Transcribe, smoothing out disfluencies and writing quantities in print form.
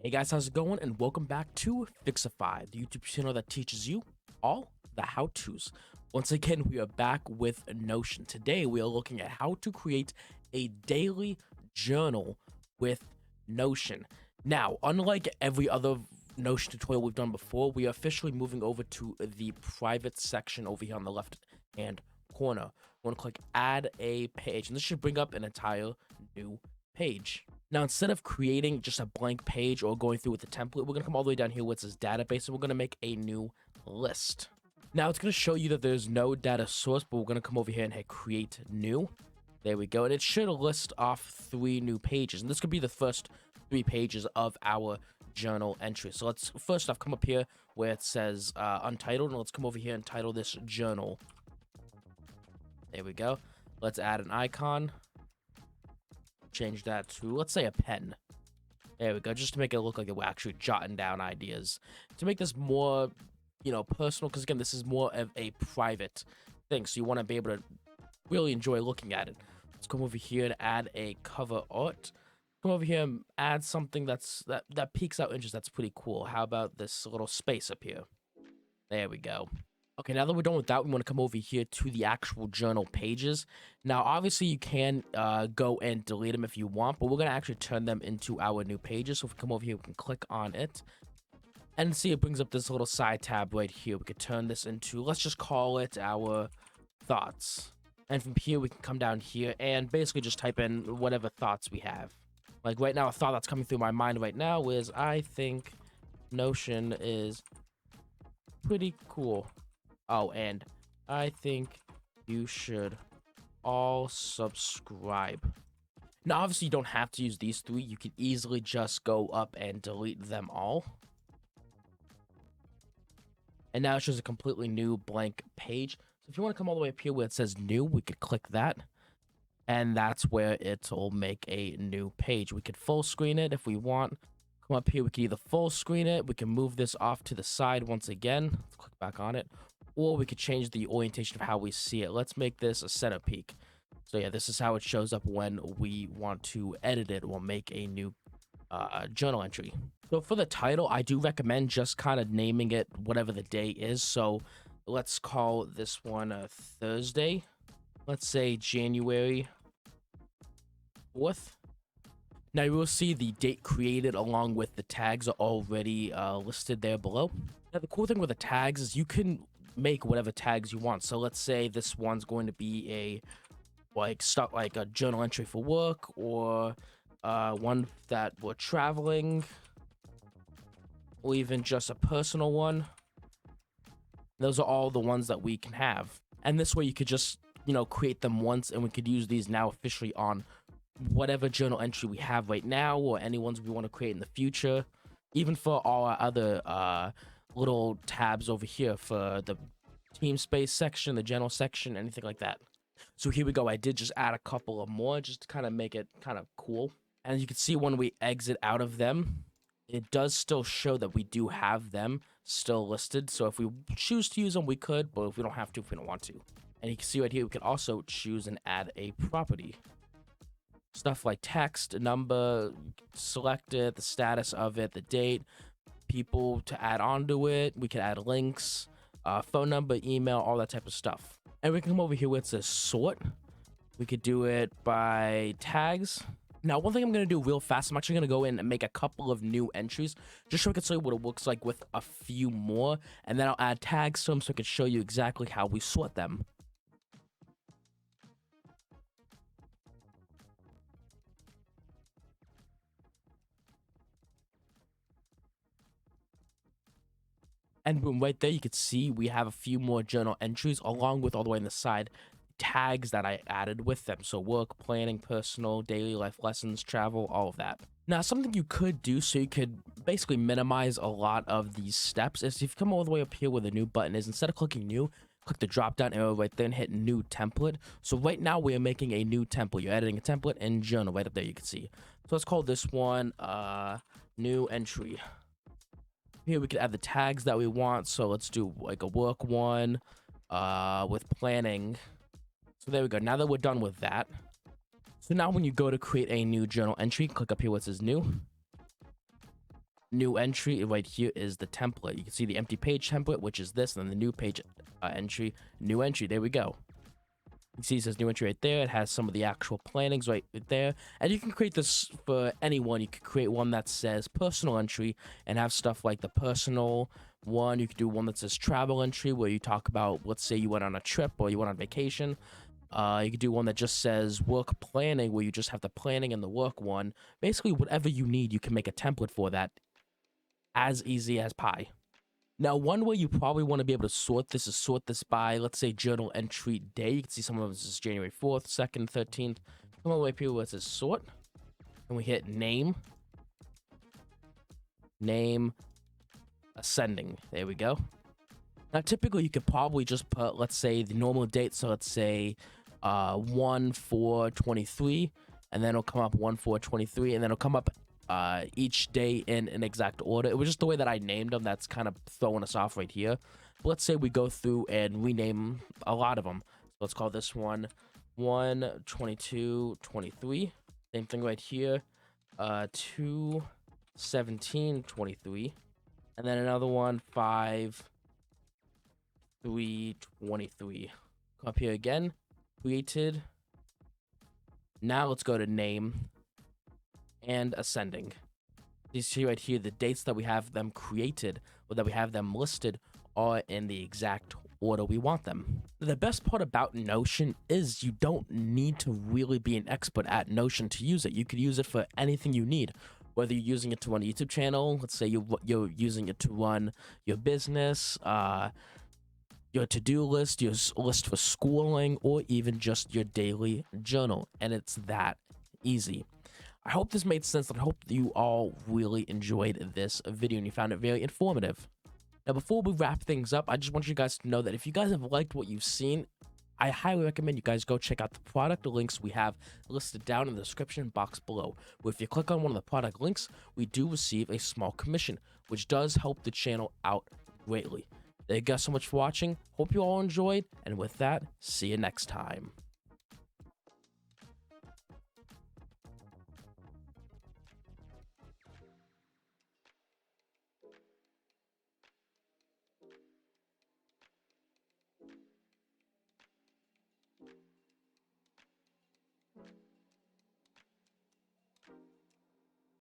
Hey guys, how's it going? And welcome back to Fixify, the YouTube channel that teaches you all the how-tos. Once again, we are back with Notion. Today, we are looking at how to create a daily journal with Notion. Now, unlike every other Notion tutorial we've done before, we are officially moving over to the private section over here on the left-hand corner. We want to click Add a Page, and this should bring up an entire new page. Now, instead of creating just a blank page or going through with the template, we're going to come all the way down here where it says database, and we're going to make a new list. Now, it's going to show you that there's no data source, but we're going to come over here and hit create new. There we go. And it should list off 3 new pages. And this could be the first 3 pages of our journal entry. So let's first off come up here where it says untitled, and let's come over here and title this journal. There we go. Let's add an icon. Change that to, let's say, a pen. There we go, just to make it look like we're actually jotting down ideas. To make this more, personal, because again, this is more of a private thing, so you want to be able to really enjoy looking at it. Let's come over here and add a cover art. Come over here and add something that piques our interest. That's pretty cool. How about this little space up here? There we go. Okay, now that we're done with that, we want to come over here to the actual journal pages. Now, obviously, you can go and delete them if you want, but we're going to actually turn them into our new pages. So if we come over here, we can click on it. And see, it brings up this little side tab right here. We could turn this into, let's just call it our thoughts. And from here, we can come down here and basically just type in whatever thoughts we have. Like right now, a thought that's coming through my mind right now is, I think Notion is pretty cool. Oh, and I think you should all subscribe. Now, obviously, you don't have to use these 3. You can easily just go up and delete them all. And now it shows a completely new blank page. So if you want to come all the way up here where it says new, we could click that. And that's where it'll make a new page. We could full screen it if we want. Come up here, we can either full screen it. We can move this off to the side once again. Let's click back on it. Or we could change the orientation of how we see it. Let's make this a center peak. So yeah, this is how it shows up when we want to edit it or make a new journal entry. So for the title, I do recommend just kind of naming it whatever the day is. So let's call this one Thursday. Let's say January 4th. Now you will see the date created along with the tags are already listed there below. Now the cool thing with the tags is you can make whatever tags you want. So let's say this one's going to be a journal entry for work, or one that we're traveling, or even just a personal one. Those are all the ones that we can have. And this way you could just, create them once, and we could use these now officially on whatever journal entry we have right now, or any ones we want to create in the future, even for all our other little tabs over here for the team space section, the general section, anything like that. So here we go. I did just add a couple of more just to kind of make it kind of cool. And you can see when we exit out of them, it does still show that we do have them still listed. So if we choose to use them, we could, but if we don't have to, if we don't want to. And you can see right here, we can also choose and add a property. Stuff like text, number, select it, the status of it, the date, people to add onto it. We can add links, phone number, email, all that type of stuff. And we can come over here where it says sort. We could do it by tags. Now, one thing I'm going to do real fast, I'm actually going to go in and make a couple of new entries just so I can show you what it looks like with a few more. And then I'll add tags to them so I can show you exactly how we sort them. And boom, right there, you can see we have a few more journal entries along with all the way on the side tags that I added with them. So work, planning, personal, daily life lessons, travel, all of that. Now, something you could do so you could basically minimize a lot of these steps is if you come all the way up here where the new button is, instead of clicking new, click the drop down arrow right there and hit new template. So right now we are making a new template. You're editing a template in journal right up there, you can see. So let's call this one new entry. Here we can add the tags that we want. So let's do like a work one with planning. So there we go. Now that we're done with that, so now when you go to create a new journal entry, click up here where it says new. new entry right here is the template. You can see the empty page template, which is this, and then the new page entry, new entry. There we go. You can see it says new entry right there. It has some of the actual plannings right there. And you can create this for anyone. You could create one that says personal entry and have stuff like the personal one. You could do one that says travel entry, where you talk about, let's say you went on a trip or you went on vacation. You could do one that just says work planning, where you just have the planning and the work one. Basically, whatever you need, you can make a template for that. As easy as pie. Now, one way you probably want to be able to sort this is sort this by, let's say, journal entry day. You can see some of this is January 4th, 2nd, 13th. Come all the way up here where it says sort. And we hit name. Name. Ascending. There we go. Now, typically, you could probably just put, let's say, the normal date. So let's say 1/4/23. And then it'll come up 1/4/23. And then it'll come up each day in an exact order. It was just the way that I named them that's kind of throwing us off right here. But let's say we go through and rename a lot of them. So let's call this one 1/22/23. Same thing right here. 2/17/23. And then another one 5/3/23. Come up here again. Created. Now let's go to name and ascending. You see right here the dates that we have them created or that we have them listed are in the exact order we want them. The best part about Notion is you don't need to really be an expert at Notion to use it. You could use it for anything you need, whether you're using it to run a YouTube channel. Let's say you're using it to run your business, your to-do list, your list for schooling, or even just your daily journal. And it's that easy. I hope this made sense, and I hope you all really enjoyed this video and you found it very informative. Now, before we wrap things up, I just want you guys to know that if you guys have liked what you've seen, I highly recommend you guys go check out the product links we have listed down in the description box below. Where if you click on one of the product links, we do receive a small commission, which does help the channel out greatly. Thank you guys so much for watching. Hope you all enjoyed, and with that, see you next time.